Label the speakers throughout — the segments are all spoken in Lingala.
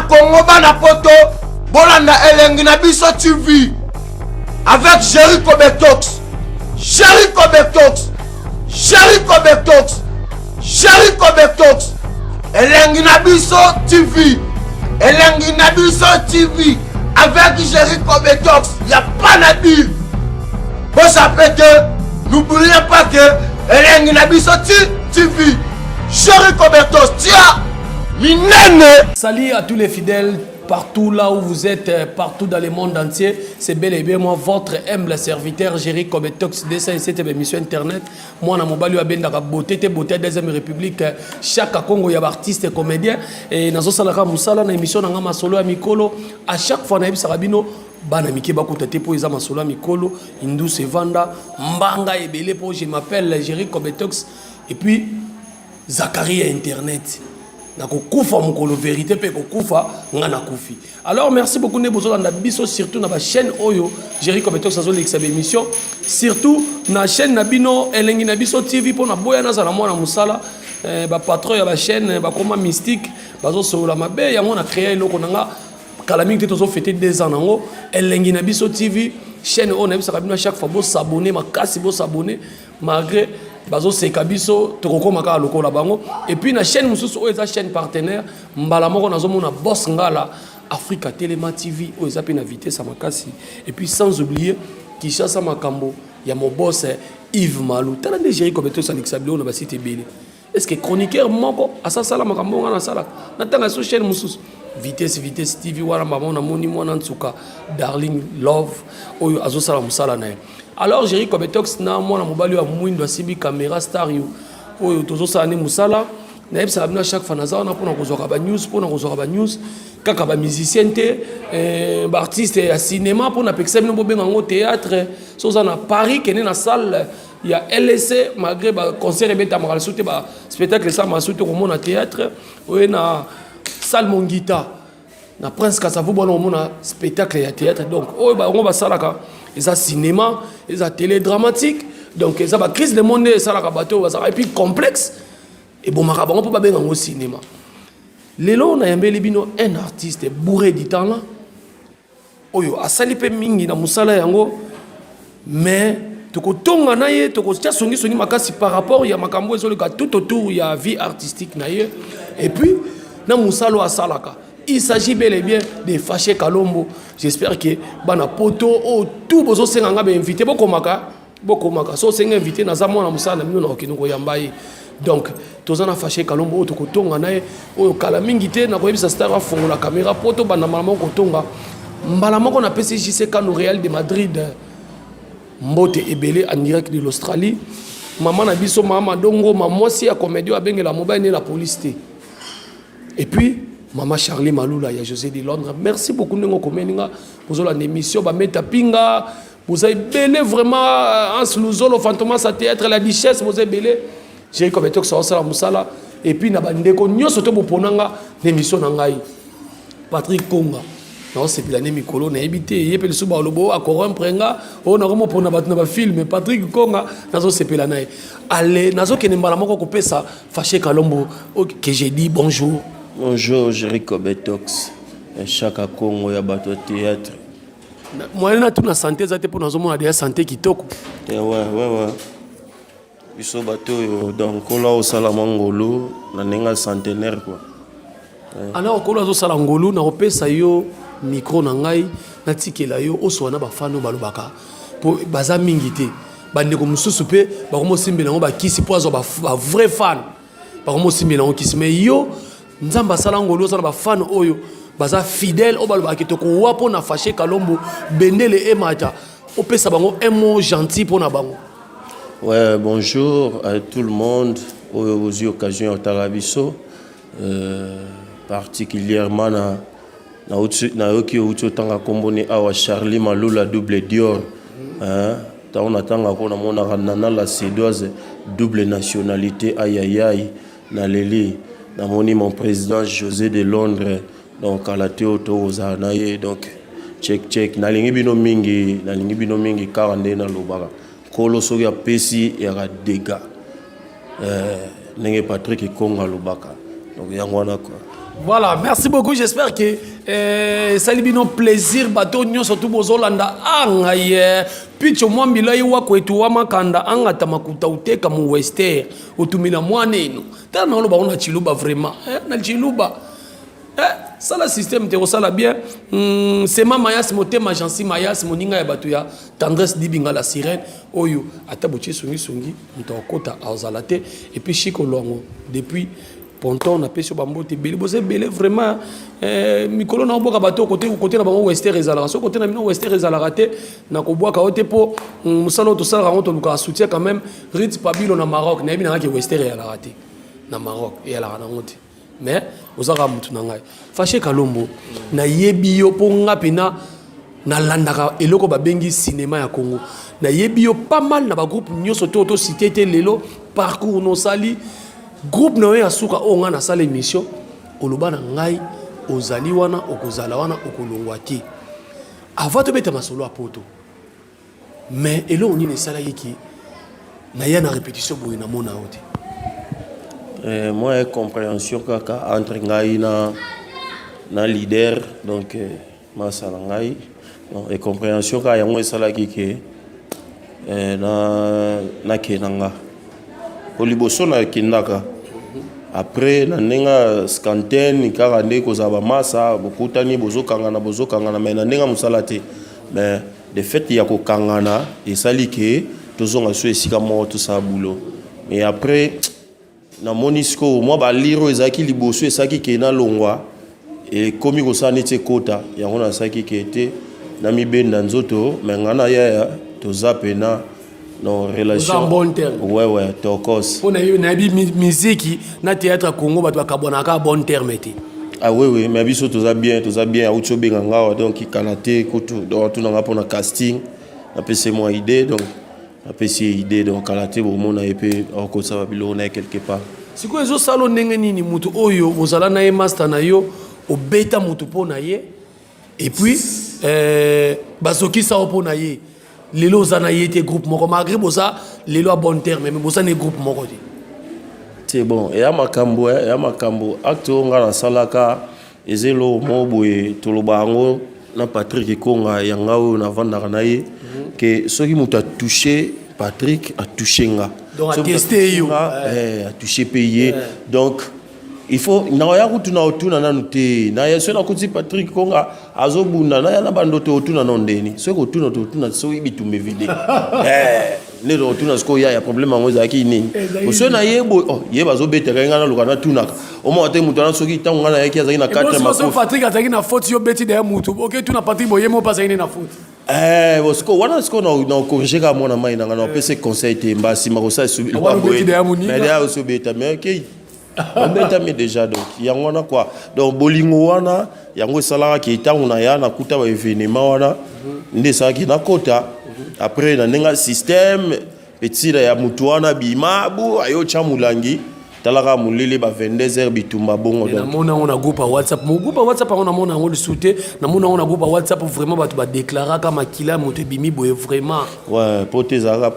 Speaker 1: Congo bana poto bolanda elengi na biso TV avec Jericho Betox. Jericho Betox. Jericho Betox. Jericho Betox. Elengi na biso TV. Elengi na biso TV avec Jericho Betox. Y a pas à dire. Vous savez que n'oubliez pas que Elengi na biso TV. Jericho Betox. Tiens.
Speaker 2: Salut à tous les fidèles, partout là où vous êtes, partout dans le monde entier. C'est bel et bien moi, votre humble serviteur, Jericho Betox, de cette émission internet. Moi, je suis abenda beauté de deuxième république. Chaque Congo, il y a artistes et comédiens. Et dans cette émission, on a masolo à Mikolo. À chaque fois, on a eu Sarabino. Bana miki bakutate po eza masolo Mikolo, Indou se vanda, Mbanga et Belé po, je m'appelle Jericho Betox. Et puis, Zachary à internet. Nakokufa mukolo vérité pe kokufa ngana kufi. Alors merci beaucoup ne bozo na biso surtout na ba chaîne oyo Jericho Betox azo l'exa émission surtout na chaîne na bino elengi na biso TV pour na boya na zala mwana musala ba patron ya ba chaîne ba koma mystique bazo solo mabe ya mona créer eloko nanga kala mingi tozo fêter 2 ans nango elengi na biso TV chaîne on a biso kabino chaque fois bo s'abonner makasi bo s'abonner malgré bazo sekabiso tokokoma ka lokola bango et puis na chaîne mususu o eza chaîne partenaire mbala moko nazomona boss ngala Africa Telema TV o eza pe na vitesse makasi et puis sans oublier Kishasa makambo ya mon boss Yves Malou tala de Jericho Betox Alexablo na ba site belé est-ce que chroniqueur moko asa sala makambo ngana sala na tanga so chaîne mususu vitesse TV wala mama na moni mwana nsuka darling love oyo azo sala musala na. Alors Jericho Betox na mwana mobali wa mwindo asibi caméra star yo oyo tozo sala ne musala na yebisa abina chaque fois naza na pona kozoka ba news kaka ba musicien te ba artiste ya cinéma pona peksa bino bobenga ngo théâtre so za na Paris kene na salle ya LSC malgré ba concert ebeta makala soute ba spectacle ça ma soute ko mona théâtre oyo na salle Mongita na Prince Kasavu bona mona spectacle ya théâtre donc oyo ba ngo ba salaka ils ont cinéma, ils ont télé dramatique, donc ils ont une crise de monde, ça la bateau, et puis complexe. Et bon, on peut pas bien au cinéma. Lélo, on a un artiste bourré du temps là. Oyo, a salipe mingi na musala yango, mais toko tonga na ye, toko tia songi makasi par rapport ya makambo ezolo ka tout autour ya vie artistique na ye. Et puis na musalo a salaka. Il s'agit bel et bien de Fâché Kalombo. J'espère que bana poto o tout bozo senganga be invité bokomaka so senga invité na za mwana musana mino na okinoko yambaye. Donc tozana Fâché Kalombo to kotonga nae o kala mingi te na koyebisa star afongo la caméra poto bana malamo kotonga mbala moko na PCJC Cano Real de Madrid mbote ebele en direct de l'Australie. Maman na biso mama dongo mamosi ya comédie abengela mobile ne la police te. Et puis Maman Charlie Maloula, il y a José de Londres. Merci beaucoup de vous avez l'émission, Pinga, vous avez belé vraiment Hans Louzolo, Fantomas à théâtre, la Duchesse, vous avez belé. J'ai comme Betox à Moussala. Et puis, nous avons dit que nous avons l'émission Nangaï. Patrick Konga. Non, c'est l'année Mikolo, on a évité. Il y a le Souba Lobo, à Corum Prenga, on a vraiment pour un film. Patrick Konga, nous avons c'est l'année. Allez, nous avons dit que ça Fâché Kalombo, que j'ai dit bonjour.
Speaker 3: Bonjour, Jericho Betox. Chaque Congo, il y a un théâtre.
Speaker 2: Moi, je suis en santé, c'est pour nous avoir santé qui toque.
Speaker 3: Ouais. Ils sont bateaux, donc on a au Salamangolo, on a un centenaire.
Speaker 2: Alors, on a au Salangolo, on a un micro, on a un ticket, on a un fan, pour baza mingité. Bande comme soupe, ba comme simbelango ba kisi poazo ba vrai fan. Ba comme simbelango kisi mais yo nzamba salangolo za ba fan oyo baza fidèle au balba kitoko wapo na Fâché Kalombo bendele emata opesa bango un mot gentil pour na bango.
Speaker 3: Ouais, bonjour à tout le monde aux occasions au Tarabiso particulièrement na oki utotanga kombone awa Charlie Maloula double Dior hein on attend qu'on a mon arana la sédoise double nationalité aïe na leli na moni mon président José de Londres donc à la théoto aux anaye donc check na lingi bino mingi 40 na lobaka kolo so ya pesi ya dégâts nenge Patrick Konga lobaka donc yango wana quoi
Speaker 2: Voilà, merci beaucoup. J'espère que ça lui donne plaisir. Bateau nyo surtout bozolanda angaye. Puis au moins bilai wa kwetu wa makanda anga tamakuta uteka mu wester. Utumina mwaneno. Tana lo ba on a chiluba vraiment. Na chiluba. Ça le système te resala bien. C'est ma mayas motema jansi mayas moninga ya batu ya tendresse dibinga la sirène. Oyo atabochi sungi sungi mutokota azalate et puis chiko longo depuis Ponton, on a pêché au bambou, t'es belé, belé vraiment. Mikolo na boka bateau côté na bango wester ezala. So côté na mino wester ezala raté. Na ko boka ote po musalo to sala rango to luka soutien quand même. Ritz Pabilo na Maroc, na bina ke wester ezala raté. Na Maroc et ala na ngote. Mais ozaka mutu na ngai. Fâché Kalombo na yebi yo po ngapina na landaka eloko babengi cinéma ya Congo. Na yebi yo pas mal na ba groupe nyoso to cité te lelo parcours no sali. Groupe noé asuka onga na sala émission oloba na ngai ozali wana okozala wana okolongwa te avant to beta masolo a poto mais elo on ni sala yiki na ya na répétition boye na mona ote
Speaker 3: moi compréhension kaka entre ngai na leader donc masala ngai et compréhension ka yango sala kiki na kenanga oliboso na kindaka après na nenga scanten kaka nde kozaba masa bokutani bozokangana mais na nenga musalate mais de fait ya kokangana esali ke tozonga so esika mo to sa boulot mais après na monisco moi ba liro ezaki liboso esaki ke na longwa et komi ko sa nete kota yango na saki ke te na mibenda nzoto mais ngana ya tozapena non relation
Speaker 2: en bon terme.
Speaker 3: Ouais tokos
Speaker 2: on a eu na musique na théâtre Congo ba to kabonaka bon terme té
Speaker 3: ah oui mais biso toza bien auto benga ngawa donc kanate kutu donc tout na pona casting na pese moi idée donc na pese idée donc kanate bo mona epé ko ça va bilo na quelque part
Speaker 2: siko ezo salo ndenge nini mutu oyo ozala na ye master na yo obeta mutu pona ye et puis basoki sa pona ye lelo zana yete groupe moko malgré boza lelo a bon terme mais boza ne groupe moko te
Speaker 3: c'est bon et ya makambo acto ngala salaka ezelo moboye tolobango na Patrick Konga yangao na vandaka na ye que soki muta touché Patrick a touché nga
Speaker 2: donc a testé yo
Speaker 3: a touché payé donc il faut na ya kutuna otuna nanu te na ya sona kuti Patrick Konga azobunda na ya na bandoto otuna nondeni so ko otuna so ibitumbe vide ne do otuna sko ya problème ngoza aki nini so na yebo yeba zo beteka ngana lokana tunaka o mo te mutu na soki tango ngana yaki azaki na 4
Speaker 2: makofi Patrick azaki na faute yo beti de mutu OK tuna Patrick boyemo pas azaki na faute
Speaker 3: bosko wana sko na corriger ka mona mai na ngana pese conseil te mbasi makosa subi
Speaker 2: lo boy
Speaker 3: mais là so beta mais OK on betami déjà donc yango na quoi donc bolingo wana yango salaka ki tango na ya na kuta ba événement wana nde ça ki na kota après na nenga système petit ya mutu wana bimabu ayo chamulangi talaka mulele ba 22h bitumba bongo
Speaker 2: donc na mona on a groupe WhatsApp mo groupe WhatsApp on a mona on le souté na mona on a groupe WhatsApp vraiment ba to ba déclarer comme akila moto bimi boye vraiment
Speaker 3: ouais potezara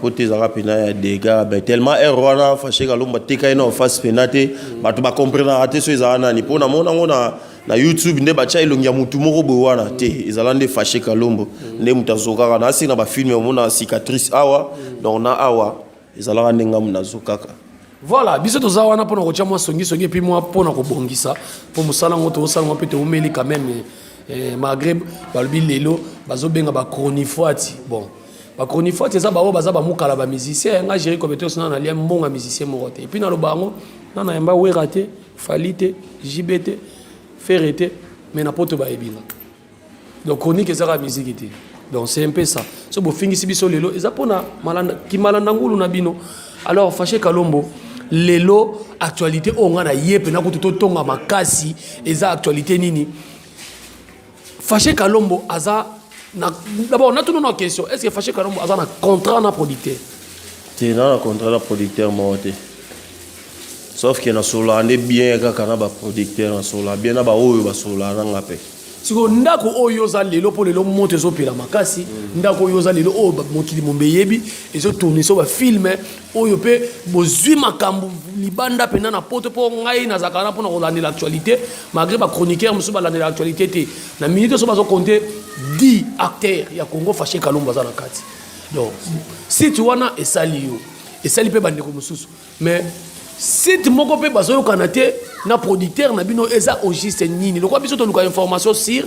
Speaker 3: pena ya dégâts ben tellement erreur fâché kalomba teka ina face penate ba to ba comprendre raté so ezana ni pona mona on na YouTube nde ba cha ilongia mutu moko boye wana te ezala nde fâché kalombo nde mutazoka na sina ba film mona cicatrice awa donc na awa ezala ndenga muna zokaka.
Speaker 2: Voilà, biso toza wana pona ko chamwa songi et puis moi pona ko bongisa pour musala ngoto osala mo pete omeli quand même malgré balbi lelo bazobenga ba chronifoati bon ba chronifoati eza ba baza ba mukala ba musicien nga gérer comme to sona na lia mbonga musicien morote et puis na lo bango na yamba we raté falite JBT ferrete mais na poto ba ebinga donc chronique eza la musique était donc c'est un peu ça so bo fingisi biso lelo eza pona malanda ki malanda ngulu na bino alors fâché Kalombo lelo actualité onga na yepe na kutu tonga makasi eza actualité nini fâché Kalombo aza na d'abord na tout nos question est-ce que fâché Kalombo aza na contrat na producteur
Speaker 3: te na contrat na producteur moté sauf que na sola ande bien kaka na ba producteur na sola bien na ba oyo ba sola na ngape
Speaker 2: siko ndako oyo za lelo po lelo moto ezopela makasi ndako oyo za lelo oyo mokili mombeyebi ezotourner so ba film oyo pe bozwi makambo libanda pena na poto po ngai na zakana po na kolanda l'actualité malgré ba chroniqueur musu ba landa l'actualité te na minute so bazo compter 10 acteurs ya Congo fâché Kalumba za na kati donc si tu wana esali yo esali pe bandeko mususu mais site moko pe bazo kanate na producteur na bino eza au juste nini lokwa biso to luka information sur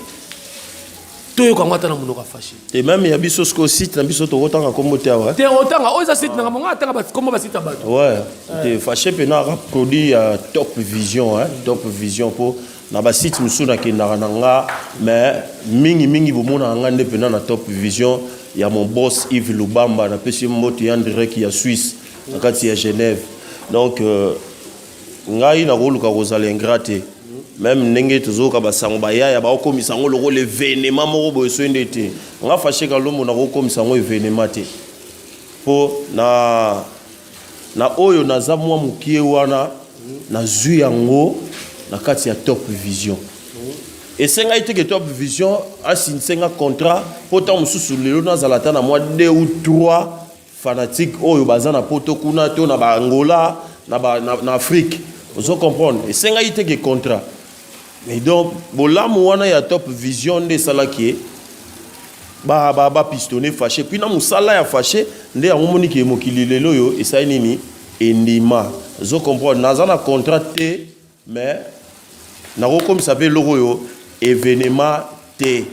Speaker 2: to yo kangata na munoko fâché
Speaker 3: et même ya biso sko site na biso to otanga kombo te wa
Speaker 2: te otanga o eza site na monga atanga ba kombo ba site bato
Speaker 3: ouais te fâché pe na produit Top Vision Top Vision pour na ba site musu na kinara nga mais mingi bomona nga nde pena na Top Vision ya mon boss Yves Lubamba na pesi moti en direct ya Suisse na kati ya Genève. Donc ngai na roluka kozala ingrate même ndenge tozoka basango baya ba okomisa ngo loko l'événement moko boye so ndete nga fâché Kalumba na okomisa ngo événement te po na oyo naza mwa mukie wana na zui yango na kati ya Top Vision et senga ite que Top Vision a signé contrat pourtant mususu lelo na zalata na mwa 2 ou 3 fanatique oyo bazana poto kuna to na ba Angola na Afrique vous comprenez et senga ite que contrat mais donc bolamu wana ya Top Vision de salaki ba pistonné fâché puis na musala ya fâché nde ya moni ke mokili lelo yo et ça nini endima vous comprenez nazana contrat te mais na comme ça fait logo yo événement te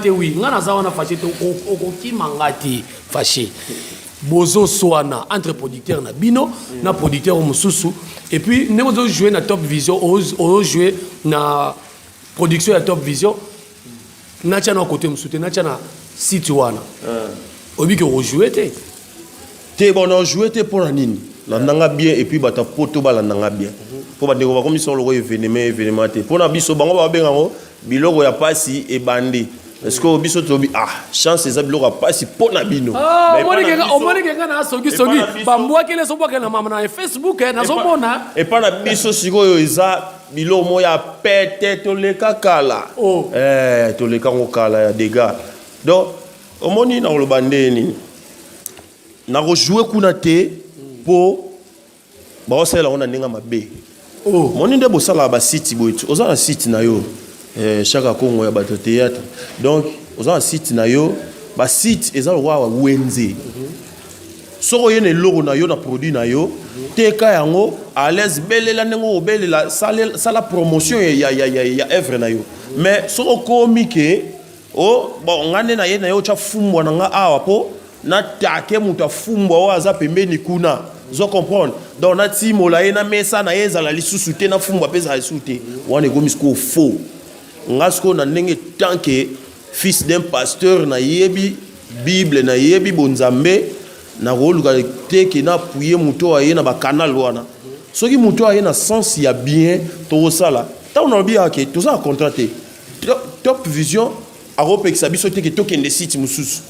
Speaker 2: oui nga na zawana fâché to okoki mangati fâché bozo soana entre producteur na bino na producteur mususu et puis nous avons joué na Top Vision on joué na production ya Top Vision na tia na côté mususu na tia na site wana obi que on joué
Speaker 3: te bon on joué te pour nini la nanga bien et puis bata poto bala nanga bien pour bande ko comme ils sont le événement te pour na biso bango ba benga ngo biloko ya pasi e bandi est-ce que biso tobi chance eza biloko ya pasi pour na bino
Speaker 2: omoni kenga na sogi bambwa kele so bwa na mama na Facebook na so mona
Speaker 3: et pas na biso sikoyo eza biloko mo ya pete to le kakala to le kango kala ya dégâts donc omoni na lo bande nini na rejouer kuna te po ba osela ona ninga mabe moni nde bosala ba site boitu oza na site na yo chaque Congo ya bato théâtre donc oza na site na yo ba site eza lo wa wenze soko yene logo na yo na produit na yo teka yango à l'aise belela nengo belela sala promotion ya œuvre na yo mais soko komi ke bon ngane na ye na yo cha fumbwa na nga awa po na take mutu afumbwa wa aza pembeni kuna zo comprendre donc na ti molaye na mesa na yeza la lisusu te na fumbwa pesa lisusu te wana komi sko faux ngasko na ndenge tant que fils d'un pasteur na yebi bible na yebi bonzambe na roluka te ke na puye muto aye na ba canal wana soki muto aye na sens ya bien to sala ta on obi ake to za contraté Top Vision a repexé biso te ke to kende site mususu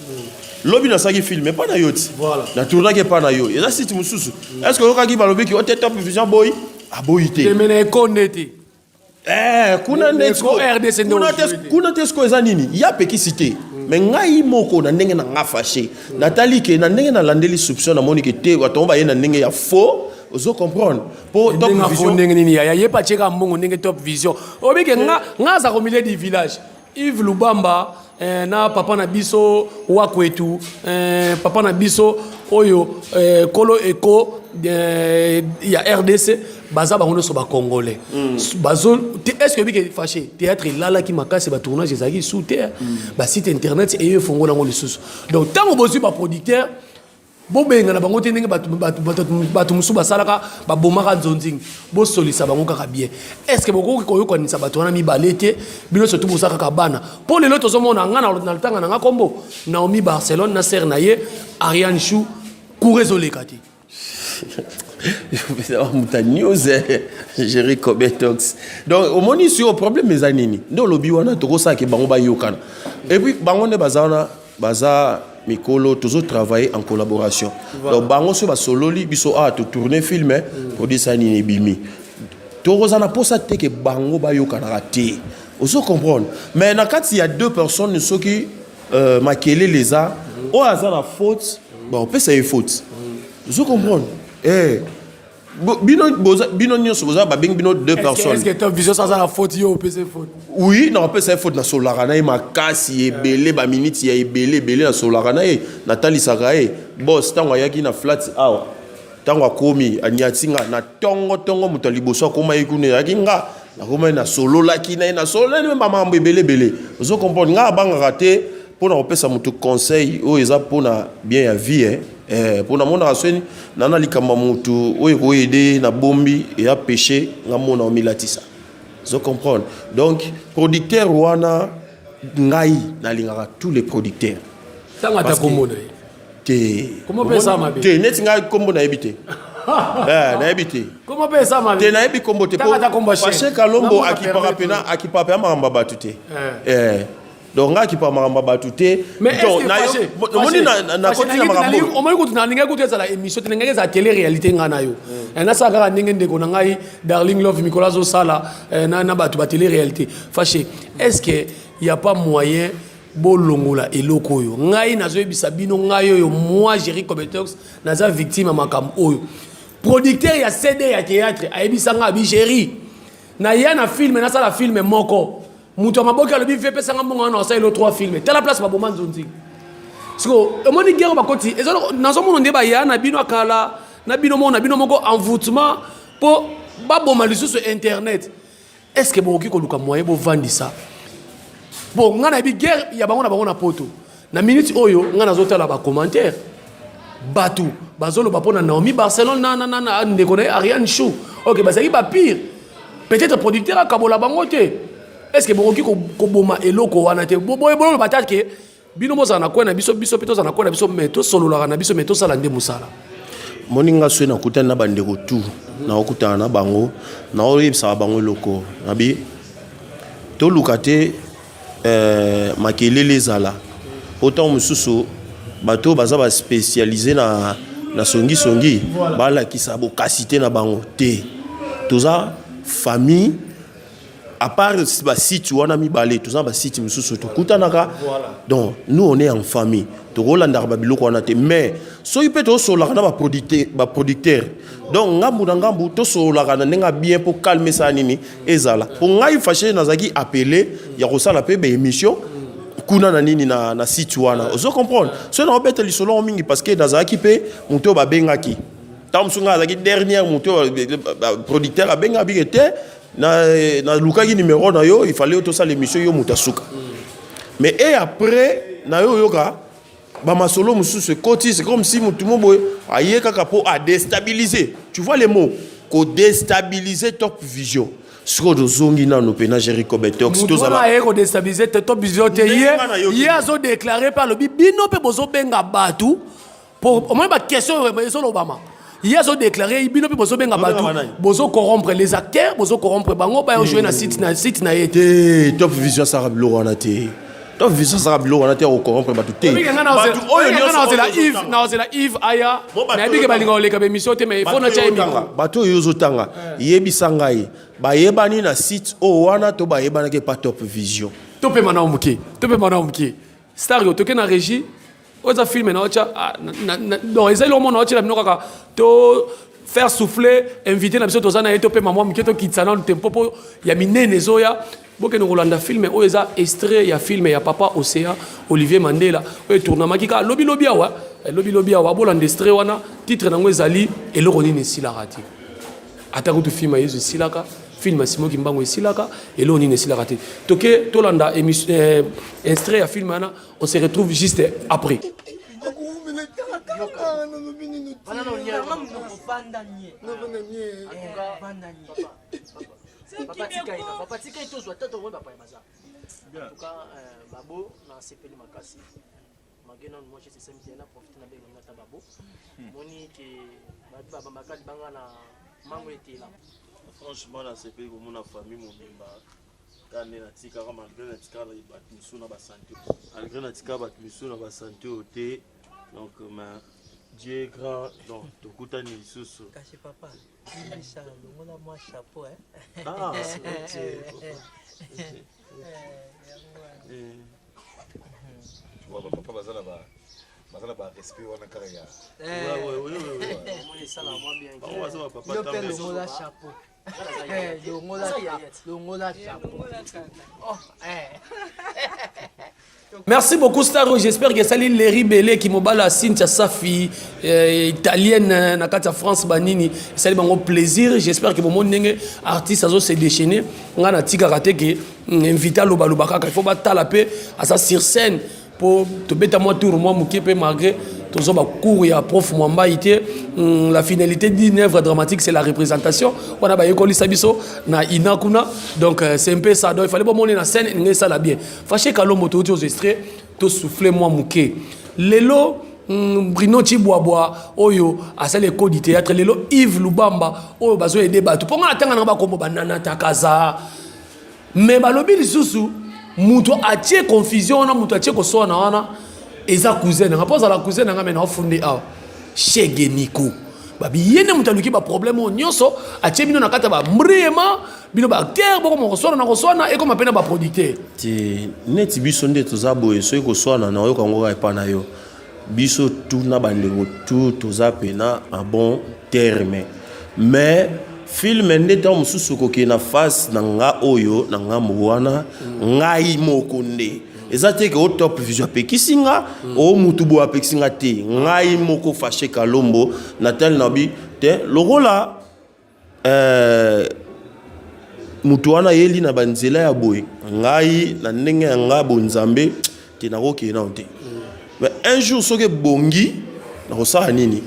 Speaker 3: lobi na saki film mais pas na yoti voilà na tourna ke pas na yo et là site mususu est-ce que okaki balobi ki o te Top Vision boy aboyité
Speaker 2: te mena konete
Speaker 3: kuna netsko
Speaker 2: RDC
Speaker 3: kuna tesko eza nini ya pekisité mais ngai moko na ndenge na nga fâché natali ke na ndenge na landeli soupçon na moni ke te watomba ye na ndenge ya faux ozo comprendre po Top Vision
Speaker 2: ndenge nini ya yepa cheka mbongo ndenge Top Vision obike nga za ko milieu du village Yves Lubamba na papa na biso wakwetu papa na biso oyo kolo eko ya RDC baza bango so ba congolais bazo est-ce que bike fâché théâtre lala ki makasi ba tournage ezaki sous terre ba site internet et yo fongola ngo lisusu donc tango bozu ba producteur bobenga na bango te ndenge batu musu basalaka babomaka nzonzingi bosolisa bango kaka bien est-ce que bokoki koyokanisa bato wana mibale te bino surtout bosaka kaka bana mpo lelo tozomona nga na lutanga na nga kombo Naomi Barcelone na ser na ye Ariane Chou cour ezoleka te
Speaker 3: muta news Jerry Cobetox donc au moni sur problème mes anini ndo lobi wana tokosaki bango bayokana et puis bango ne baza mikolo toujours travailler en collaboration voilà. Donc bango so ba sololi biso to tourner film produit ça nini bimi Torozana posa te que bango ba yokanaka te. Vous comprendre. Mais quand il y a deux personnes ceux qui makele les a, o aza la faute, bon on peut ça une faute. Vous comprendre. Eh bino nyonso boza ba bing bino deux personnes.
Speaker 2: Est-ce que Top Vision ça la faute yo peut c'est faute?
Speaker 3: Oui, non on peut ça faute na solarana e makasi ebele ba minute ya ebele na solarana e Nathalie Sagae boss tango yaki na flat awa. Tango akomi anyatinga na tongo muto liboso akoma ikune yaki nga na koma na solo laki na solo na même mambo ebele. Vous comprenez nga banga raté pour na opesa muto conseil o eza pour na bien ya vie pour na mona rasweni nana likamba mutu oyo ko aider na bombi et a péché nga mona o milatisa. Vous comprenez donc producteur wana ngai na lingaka tous les producteurs
Speaker 2: tanga ta komona comment peut ça ma
Speaker 3: te net nga kombo na ebité na ebité
Speaker 2: comment peut ça ma
Speaker 3: te na ebi kombo te parce que Kalombo akipaka pena akipapa maramba batute donc nga akipapa maramba batute
Speaker 2: mais moni na continue maramba o moni ko tuna ninga ko tesa la émission te ninga za télé réalité nga na yo na sa ka ndenge ndeko na ngai Darling Love Nicolas zo sala na batu ba télé réalité fâché est-ce que il y a pas moyen bolongola eloko oyo ngai nazoyebisa bino ngai oyo moi Jerry Cobetox naza victime makam oyo producteur ya CD ya théâtre ayebisa nga bi Jerry na ya na film na sala film moko muto maboka alobi vepe sanga mbongo na osala 3 films tela place ba bomba nzonzi siko omoni guerre bakoti ezalo nazo mono ndeba ya na bino akala na bino moko envoûtement po ba boma lisusu internet est-ce que boki ko luka moyen bo vandisa bon nga na bi guerre ya bango na poto na minute oyo nga nazotala ba commentaire batu bazolo ba pona Naomi Barcelone na ndeko na Ariane Chou OK bazali ba pire peut-être producteur akabola bango te est-ce que boki ko boma eloko wana te boye bataki ke bino moza na kwena biso peto za na kwena biso meto solo la na biso meto sala nde musala
Speaker 3: moninga swe na kutana na bandeko tu na okutana na bango na oyebisa bango eloko nabi to lukate makelele ezala autant mususu bato baza ba spécialisé na songi balakisa bokasité na bango te toza famille à part ba site wana mibale toza ba site mususu to kutanaka donc nous on est en famille to rolanda ba biloko wana te mais so ype to solaka na ba producteur donc ngambu to solaka na ndenga bien pour calmer ça nini ezala pour ngai fâché nazaki appeler ya kosala pe ba émission kuna na nini na site wana ozo comprendre so na obeta lisolo mingi parce que nazaki pe muto ba bengaki tamsunga azaki dernière muto producteur abenga bigete na lukaki numéro na yo il fallait to ça l'émission yo mutasuka mais et après na yo yoka ba masolo mususu koti c'est comme si mutu moboy aye kaka po a déstabiliser tu vois les mots ko déstabiliser Top Vision siko do zongi na no pena Jerry Cobetox to ça
Speaker 2: la ko déstabiliser Top Vision te hier azo déclaré par le bino pe bozo benga batu pour au moins ba question sur Obama. Hier ont déclaré bino pe bozo benga batu bozo corrompre les acteurs bozo corrompre bango ba jouer na site na yete
Speaker 3: Top Vision ça bilo na te Top Vision ça bilo na te au corrompre batu te
Speaker 2: batu oyo na la Yves aya na bige balinga oleka be mission te mais faut na tia miko
Speaker 3: batu yo zotanga yebisa ngai ba yebani na site o wana to ba yebana ke pa Top Vision
Speaker 2: to pe mana omuke star yo to ke na régie oza filme na ocha donc ezali omo na ocha la binokaka to faire souffler inviter na biso to zana eto pe maman miketo kitsana le tempo po ya minene zoya boke no Rolanda filme o eza extrait ya filme ya Papa Océan Olivier Mandela o tournament kika lobi awa bolanda extrait wana titre nango ezali eloko nini sila rati atako to filme yezo silaka film Simon Kimbango esilaka eloko nini esilaka te toke tolanda extrait ya film wana on se retrouve juste après
Speaker 4: Papa tika ito zo tato mo papa maza. En tout cas babo na sepeli makasi. Magena mo chez semti na profiter na benga na babo. Moni ke baba makali banga na mango etela.
Speaker 3: Franchement na sepeli ko mona famille mobimba. Kane na tika ka malgré na tika ba misu na ba santé. Malgré na tika ba misu na ba santé oté donc ma Dieu est grand, donc tu coûtes un isusu.
Speaker 4: Caché papa. Il ça, le monde a moi chapeau, hein.
Speaker 3: Ah, c'est
Speaker 5: tu vois, papa, bazala ba respect wana kaka ya.
Speaker 3: oui.
Speaker 4: On ça là moi bien.
Speaker 3: On va savoir papa.
Speaker 4: Yo père le monde a chapeau. Le monde a chapeau. Oh,
Speaker 2: Merci beaucoup Staro, j'espère que Saline Léry Belé qui m'obala Cynthia Safi italienne na France banini, ça lui un plaisir, j'espère que mon artiste a se déchaîner, on a tika raté que invité loba kaka, il faut battre la paix à ça sur scène pour te bêta moi tour moi moukepe malgré tous ba cours ya prof Mwamba ité la finalité d'une œuvre dramatique c'est la représentation on a ba yekoli sabiso na inakuna donc c'est un peu ça donc il fallait pas monter na scène ngai ça la bien fâché kalombo to extrait to souffler moi mouké lelo Bruno Chiboaboa oyo asale code du théâtre lelo Yves Lubamba oyo bazo aider bato ponga tanga na ba kombo banana takaza mais balobi lisusu muto atie confusion na muto atie ko so na wana eza cousin nga poza la cousin nga mena ofundi awa Chege Nico babi yene muto aluki ba problème o nyonso atie bino na kata ba mrema bino ba acteur boko mo so na e ko mapena ba producteur
Speaker 3: ti neti biso nde toza boye so ko so na yo kango ka na yo biso tout na bandeko tout toza pena un bon terme mais film ndeta mususu ko ke na face na nga oyo na nga mwana ngai mokonde ezate ke au top vision pe kisinga o mutubo apekisinga te ngai moko fâché kalombo natal nabi te lokola mutu wana yeli na banzela ya boy ngai na ndenge nga bonzambe te na roke na te mais un jour soke bongi na kosala nini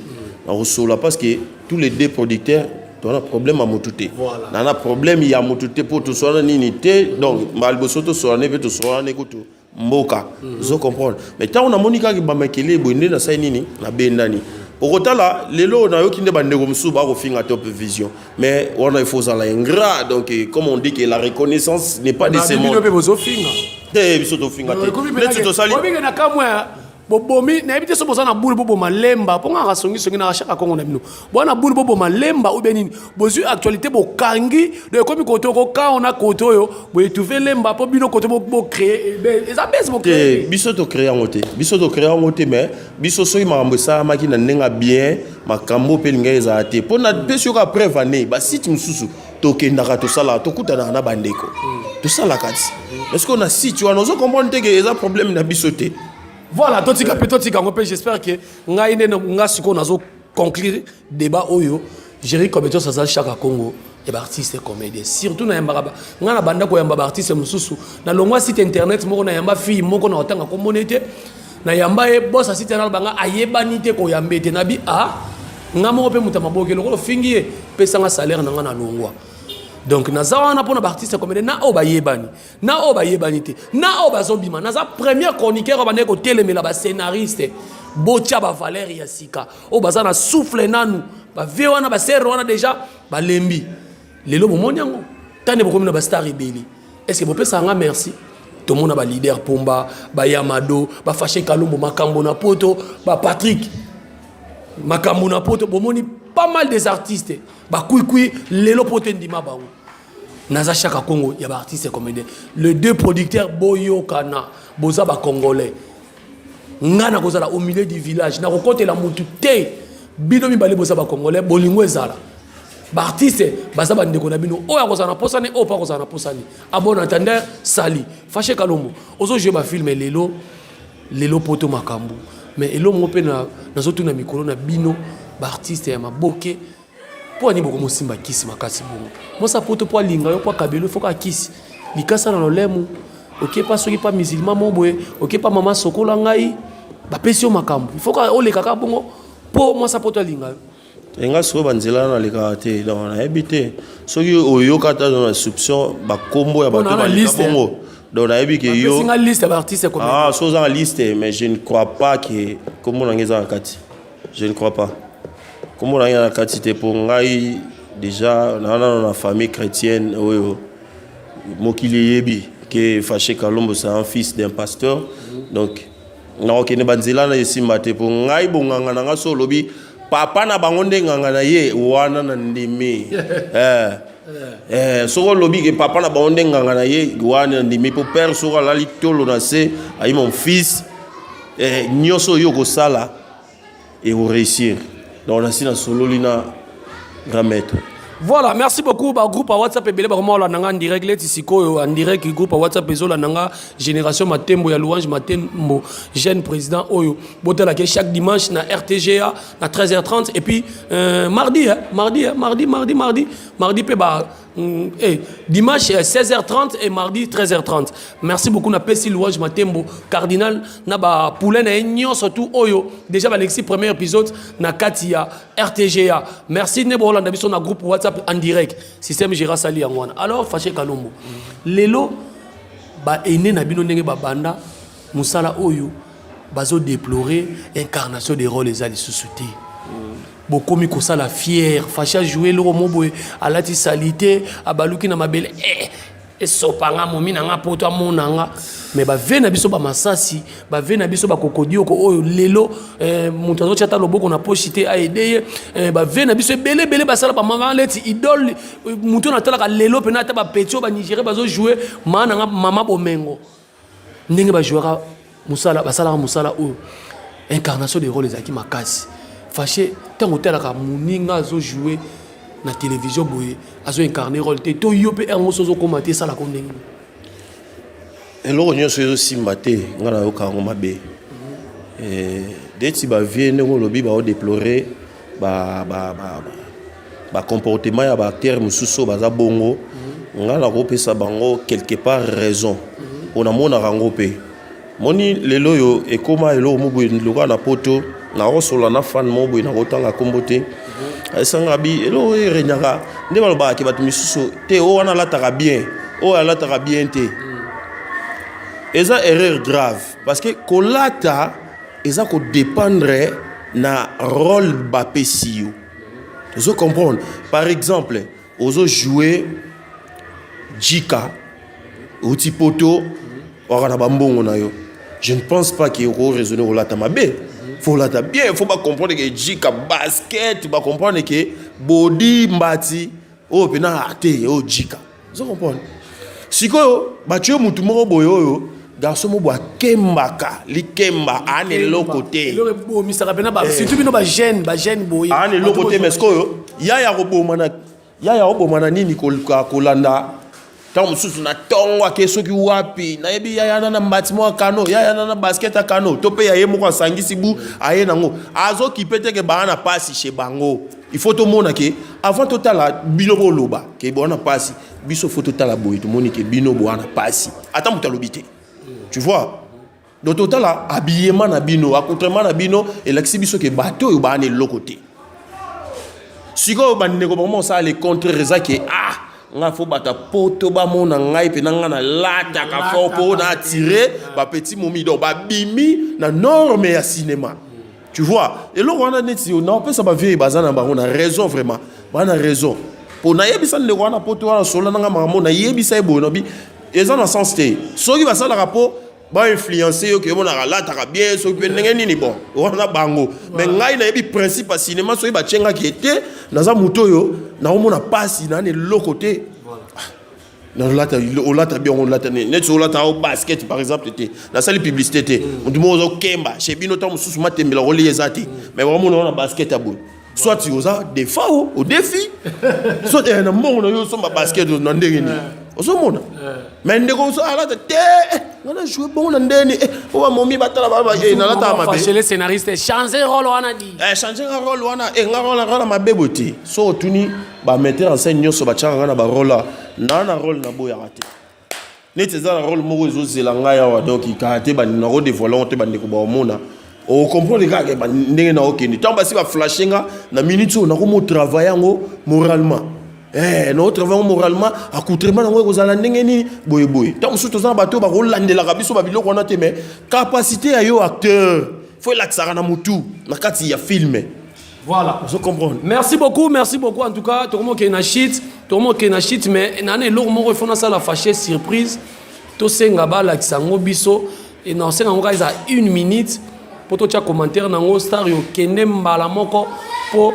Speaker 3: na kosola parce que tous les deux producteurs on a problème à motute. On a problème il y a motute pour tout ça nini te donc malbosoto so ne veut tout so ne kutu mboka. Vous comprenez. Mais tant on a monika ki ba makele bonde na sai nini na bendani. Okotala lelo na yo kinde bande comme sou ba ko finga top vision. Mais on a il faut ça la ingrat donc comme on dit que la reconnaissance n'est pas de ces mots. Te biso to finga te. Let's to sali.
Speaker 2: Bobomi na ebite so bozana bulu bobo malemba ponga ka songi na shaka kongo na bino bona bulu bobo malemba ou benini bozu actualité bo kangi de komi koto ko ka on a koto yo bo etouver lemba po bino koto bo créer eza bes bo créer
Speaker 3: biso to créer ngote mais biso so imambo sa maki na nenga bien makambo pe linga eza te pona pesio ka prévaner ba site mususu to kendaka to sala to kutana na bandeko to sala kati est-ce qu'on a site wana zo comprendre que eza problème na biso te.
Speaker 2: Voilà, j'espère que nga siko nazo conclure débat oyo Jerry Kobeto ça chaka Congo et artiste comédien surtout na yamba nga na banda ko yamba artiste mususu na longwa site internet moko na yamba fille moko na otanga ko monete na yamba e boss site na banga ayebani te ko yambete na bi nga moko pe mutama bokelo ko fingie pesa nga salaire na nga na longwa. Donc nazawa na pona artiste comédien na oba yebani te na oba zobima naza premier chroniqueur bande ko telemela ba scénariste bocha ba Valérie Yasika oba za na souffle nanu ba vewana ba serre wana déjà ba lembi lelo bomonyango tane bokomi na ba star rebeli est-ce que bo pesa nga merci to mona ba leader Pomba ba Yamado ba Fâché Kalombo makambo na poto ba Patrick makambo na poto bomoni pas mal des artistes ba kui lelo potendima ba naza chaka Congo ya ba artiste comédien les deux producteurs boyokana boza ba congolais ngana kozala au milieu du village na kokote la mutu te bino mi bale boza ba congolais bolingo ezala ba artiste baza ba ndeko na bino oya kozana posani o pa kozana posani abon entendeur sali Fâché Kalombo ozo jouer ba film lelo poto makambo mais elo mo pe na zotu na mikolo na bino ba artiste ya maboke po ni boko mosimba kisi makasi bongo mosa poto po linga yo po kabelo faut ka kisi likasa na lolemu OK pas soki pas musulman moboye OK pas mama sokola ngai ba pesio makambo il faut ka oleka ka bongo po mosa poto linga
Speaker 3: enga so banzela na leka te donc na habité soki oyo kata na soupçon ba kombo ya bato ba bongo donc na habité yo
Speaker 2: singa liste ba artiste comme
Speaker 3: so za liste mais je ne crois pas que comme on ngeza kati je ne crois pas. Comme on a une quantité pour ngai déjà dans la famille chrétienne mokili yebi que Fâché Kalombo c'est un fils d'un pasteur donc na okene banzela na esimba te po ngai bonganga na nga so lobi papa na bango nde nganga na ye wana na ndimi soko lobi ke papa na bango nde nganga na ye wana na ndimi po père soko la litolo na se ayi mon fils nyoso yo ko sala et au réussir donc on a si na solo lina grand maître.
Speaker 2: Voilà, merci beaucoup. Groupe à WhatsApp et vraiment en direct, en direct, groupe à WhatsApp et nanga génération Matembo ya louange Matembo jeune président Oyo. Botela que chaque dimanche na RTGA à 13h30 et puis mardi pe ba dimanche 16h30 et mardi 13h30. Merci beaucoup na Pessi louange Matembo cardinal na ba poulet na nyon surtout Oyo. Déjà Alexis premier épisode na Katia RTGA. Merci Nebo Hollande biso na groupe WhatsApp en direct système Gérard Sali en one. Alors Faché Kalombo lelo ba ene na bino ndenge ba banda musala Oyo bazo déplorer incarnation des rôles les ali sous-souté. Beaucoup mi kosala fier Faché jouer le romo à la salité à baluki na mabele et sopanga momi na nga poto amonanga mais ba vena biso ba masasi ba vena biso ba kokodio ko oyo lelo mutazo chata loboko na pochité a aider ba vena biso belé ba sala ba mama leti idole muto na tala ka lelo pena ta ba petio ba Nigeria bazo jouer mana nga mama bomengo ndenge ba jouera musala ba sala musala oyo incarnation des rôles ezaki makasi Faché tango tala ka muninga zo jouer na télévision boye azo incarner rôle te to yope ermo sozo komate sala ko ndenge
Speaker 3: eloko nyonso ezo simba te nga na yoka yango mabe deti bavie ndenge olobi baodéplorer comportement ya baacteur mosusu baza bongo nga na kopesa bango quelque part raison mpona monaka yango mpe moni lelo oyo ekóma eloko moboye lokola na poto nakosola na fan moboye nakotanga kombo te esanga bi eloko erenyaka nde balobaka ke bato misusu te oyo wana alataka bien oyo alataka bien te eza erreur grave parce que kolata eza kodépendre na rôle bapesi yo ozo comprendre par exemple ozo jouer jika outi poto wakana bambongo na yo je ne pense pas que oko raisonner kolata mabe faut lata bien faut pas comprendre que jika basket ba comprendre que body mbati o pena ate o jika ozo comprendre sikoyo batio mutu moko boyo oyo garçon mo boa kembaka likemba ane lokote
Speaker 2: le bo mi saka pena ba surtout bino ba jeune boy
Speaker 3: ane lokote meskoyo ya robomana nini kolanda tant mususu na tongo akesoki wapi na yebi ya na mbatimo akano ya na basket akano to pe ya ye moko asangisi bu aye nango azo kipete ke bana pasi chez bango il faut to mona ke avant totala bino boloba ke bona pasi biso faut totala boy to moni ke bino bona pasi ata mutalobite tu vois donc totala habillement na bino accoutrement na bino et l'exhibition ke bato yo bana lokote siko bandeko vraiment ça les contre rezake nga fo bata poto ba mona ngai pe nga na lata ka fo po na tirer ba petit momi donc ba bimi na norme ya cinéma tu vois et là on a neti on peut ça ba vieille bazana ba on a raison vraiment ba na raison pour na yebisa le wana poto wana sola nga mama na yebisa e bono bi eza na sens te soki ba sala rapport ba influencer yo ke bona lata ka bien so pe ndenge nini bon wana bango mais ngai na yebi principe cinéma so ba chenga ki était naza muto yo na omona pasi na ne lokote na lata bien on lata net so lata au basket par exemple te na sali publicité te on dit mozo kemba chez bino tam susu matembela roli ezati mais vraiment na basket abo soit tu osa des fois au défi soit na mongo yo so basket na ndenge ni osomona mais ndeko so alata te ngana jouer bon na ndeni o momi batala baba na lata mabe
Speaker 2: chez les scénaristes changer rôle wana di
Speaker 3: changer rôle wana ngara mabe boti so tuni ba metteur en scène nyoso ba changa na ba rôle na rôle na boya raté neti za na rôle moko zo zelanga ya wa donc ikate ba na ro de volonté ba ndeko ba mona o comprendre ka ba ndenge na okeni tant ba si ba flashinga na minute na ko mo travailler ngo moralement no travail moralement accoutrement na ngo zala ndenge ni boye tant musu tozana bato ba rolandela ka biso ba biloko na te mais capacité ya yo acteur faut l'axara na mutu na kati ya film.
Speaker 2: Voilà,
Speaker 3: je comprends.
Speaker 2: Merci beaucoup en tout cas. Tout le monde qui est na shit, mais nane lourd moko fona ça la fâché surprise. To senga ba la kisango biso et non c'est encore ils a 1 minute pour toi tu commentaire nango star yo kende mbala moko pour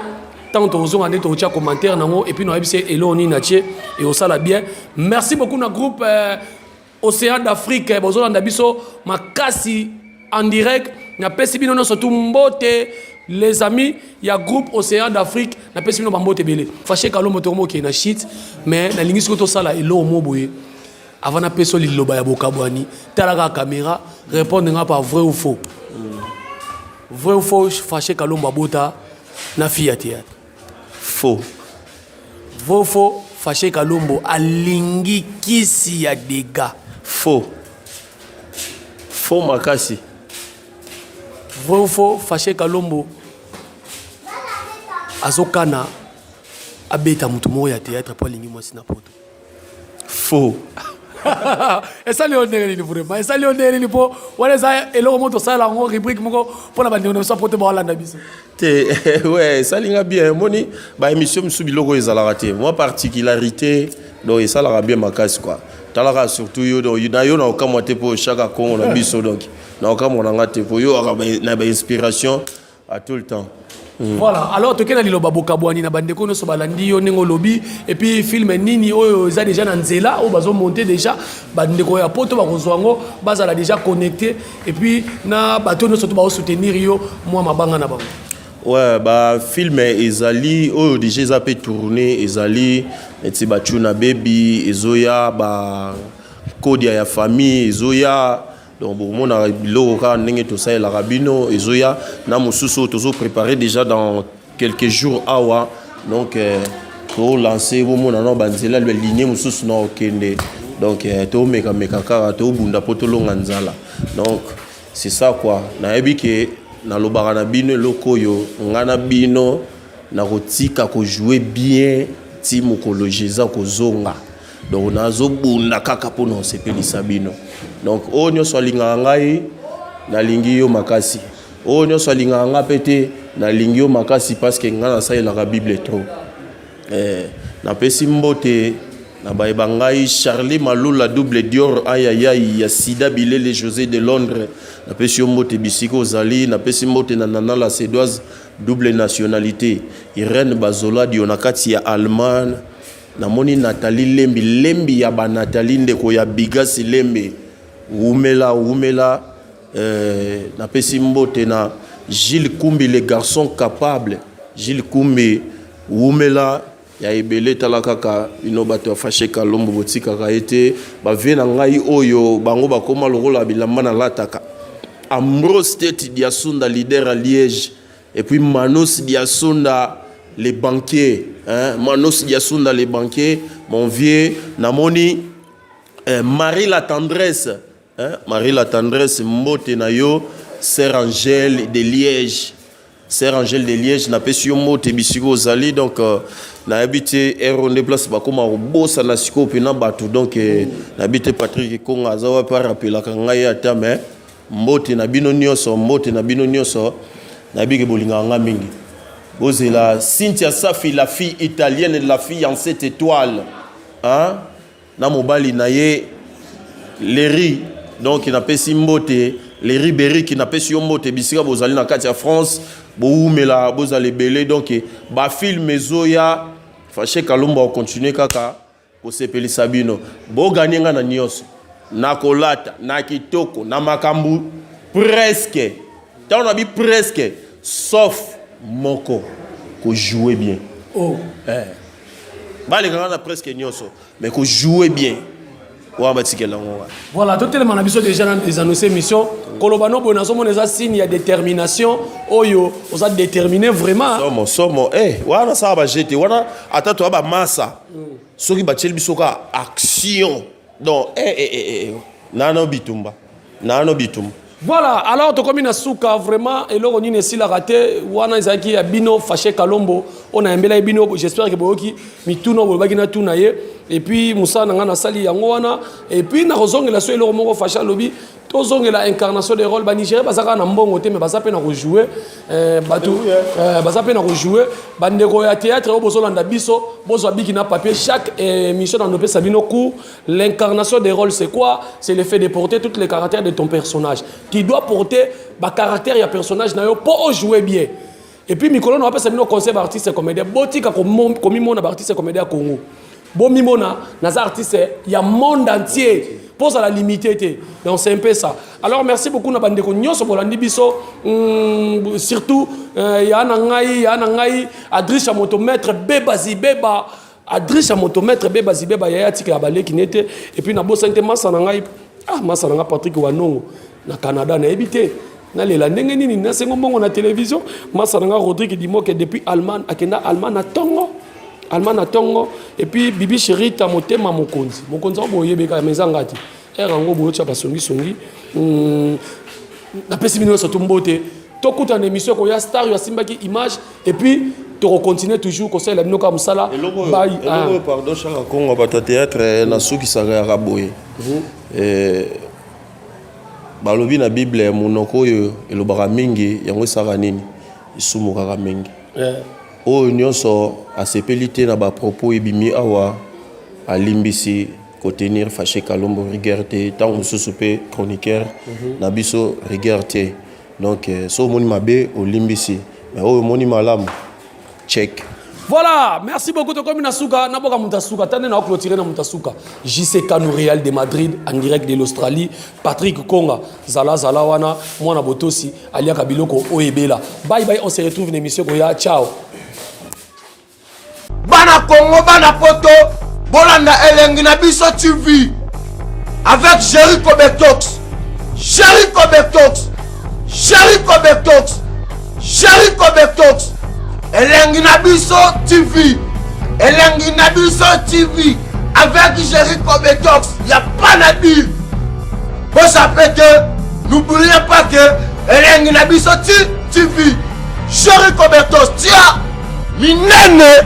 Speaker 2: tant aux on tu as commentaire nango et puis nous abissé eloni natie et au sala bien merci beaucoup na groupe Océan d'Afrique bozo na biso makasi en direct na pesi bino surtout mbote les amis il y a groupe Océan d'Afrique na pesi bino mbote belé fâché kalombo to mo ki na shit mais na lingi ko to sala elo mo boye avant na peso liloba ya bokabwani talaka caméra répondre par vrai ou faux vrai ou faux fâché kalombo bota na fille théâtre
Speaker 3: faux
Speaker 2: vrai ou faux fâché kalombo alingi kisi ya dégâts
Speaker 3: faux makasi
Speaker 2: vrai ou faux fâché kalombo azokana abeta mutu moko ya théâtre po alingi mwasi na poto
Speaker 3: faux
Speaker 2: esa leoneli vraiment esa leoneli po wana eza eloko moto osala yango rubrique moko mpona bandeko na biso apote baolanda biso
Speaker 3: te ouais esalinga bien moni baémission mosusu biloko ezalaka te moi particularité donc esalaka bien makasi quoi talaka surtout yo na yo na okamwa te mpo chaque kongo na biso donc na okamwa na nga te mpo yo na bainspiration à tout le temps.
Speaker 2: Voilà, alors toke na liloba bokabwani na bandeko no so balandi yo nengo lobby et puis film nini oyo za déjà na nzela o bazo monter déjà bandeko ya poto ba kozwango bazala déjà connecté et puis na bato no surtout ba soutenir yo moi mabanga na bango.
Speaker 3: Ouais, bah film ezali oyo déjà za peut tourner ezali eti ba tuna baby ezoya ba kodia ya famille ezoya donc bon mon a biloko ka ndenge to ça la rabino ezoya na mususu tozo préparer déjà dans quelques jours awa donc to lancer bo mon na banzela le ligne mususu na okende donc to meka kaka to bunda potolo nganzala donc c'est ça quoi na yebi ke na lobaka na bino lokoyo ngana bino na kotika ko jouer bien ti mokologiza ko zonga donc nazo bunda kaka po no sepelisa bino donc onyo so linga ngai na lingi yo makasi onyo so linga nga pete na lingi yo makasi parce que ngana sa la bible trop na pesi mbote na baeba ngai Charlie Malula double Dior ayayay ya Sida Bilele José de Londres na pesi mbote bisiko zali na pesi mbote na nana la Sédoise double nationalité Irène Bazola dionakati ya Allemagne na moni Nathalie Lembi ya ba Nathalie ndeko ya Bigasi Lembe umela na pesi mbote na Gilles Kumbi les garçons capables Gilles Kumbi umela ya ebele talakaka inobato fâché kalombo botika ka été ba vena ngai oyo bango bakoma lokola bilamba na lataka Ambrose Tete Diasunda leader à Liège et puis Manos Diasunda les banquiers Manos Diasunda les banquiers mon vieux namoni Marie la tendresse Marie la tendresse mbote na yo Sœur Angèle de Liège Sœur Angèle de Liège na pesi yo mbote bisiko zali donc na habité eronde place ba koma bossa na siko pe na bato donc na habité Patrick Konga zawa pa rappela ka ngai ata mais mbote na bino nyonso na bige bolinga nga mingi bozela Cynthia Safi la fille italienne de la fille en 7 étoiles hein na mobali na ye Léry donc na pesi mbote Léry Berry qui na pesi yo mbote bisika bozali na kati ya France boumela bozali belé donc ba film ezoya fâché kalomba o continuer kaka ko sepelisa bino bo gagner nga na nyonso na kolata na kitoko na makambu presque tant on a dit presque sauf moko ko jouer bien bale nga na presque nyonso mais ko jouer bien.
Speaker 2: Voilà, tout le monde a déjà annoncé mission. Kolobano bonazo moneza signe ya détermination. Oyo, on a déterminé vraiment.
Speaker 3: Somo wana ça va jeter. Wana atato aba massa. Soki bachel bisoka action. Donc nano bitumba.
Speaker 2: Voilà, alors to comme Suka vraiment et là on est ici la raté wana izaki ya bino fâché kalombo on a embela bino j'espère que boki mituno bolbaki na tunaye et puis Moussa nanga na sali yango wana et puis na kozongela so eloko moko facha lobi tozongela incarnation des rôles ba Nigeria bazaka na mbongo te mais baza pe na rejouer batu baza pe na rejouer bandeko ya théâtre o bozolanda biso bozwa biki na papier chaque émission dans nos pays sabino cours l'incarnation des rôles c'est quoi? C'est le fait de porter tous les caractères de ton personnage. Tu dois porter ba caractère ya personnage na yo pour jouer bien. Et puis Mikolo no appelle sabino conseil artiste comédien botika comme mona artiste comédien Congo. Bon mimona naza artiste il y a monde entier pour ça la limiter donc c'est un peu ça. Alors merci beaucoup na bandeko nyonso bolandi biso surtout ya na ngai Adrisha motomètre bebazi beba Adrisha motomètre bebazi beba ya tika ya baleki nete et puis na bosante masa na ngai masa na Patrick Wanongo na Canada na ebité na lela ndenge nini na sengo mbongo na télévision masa na Rodrigue Dimoke depuis Allemagne akenda Allemagne na Tongo et puis Bibi Chéri ta motema mokonzi boyebeka mezangati erango boyocha basongi na pesi bino so tumbote tokuta na émission ko ya star ya simbaki image et puis tu continuer toujours ko sala bino ka musala
Speaker 3: pardon chaka Congo ba théâtre na suki saka boye balobi na Bible monoko yo elobaka mingi yango saka nini isumuka mingi o nyonso asepelité na ba propos ebimi awa alimbisi contenir fâché Kalombo rigueur te tant mususu pe chroniqueur na biso rigueur te donc so moni mabe olimbisi mais o moni malamu check.
Speaker 2: Voilà, merci beaucoup de comme Nasuka, Naboka Mutasuka, Tane na clôturer na Mutasuka. JC Kano Real de Madrid en direct de l'Australie, Patrick Konga, Zala wana, Mwana Botosi, Alia Kabiloko Oebela. Bye bye, on se retrouve dans l'émission Goya. Ciao.
Speaker 1: Bana Congo, Bana Poto, Bolanda Elengi na biso TV avec Jericho Betox. Jericho Betox. Jericho Betox. Jericho Betox. Elengi na biso TV. Elengi na biso TV avec Jericho Betox. Il n'y a pas de dire. Vous savez que n'oubliez pas que Elengi na biso TV. Jericho Betox. Tiens, minene.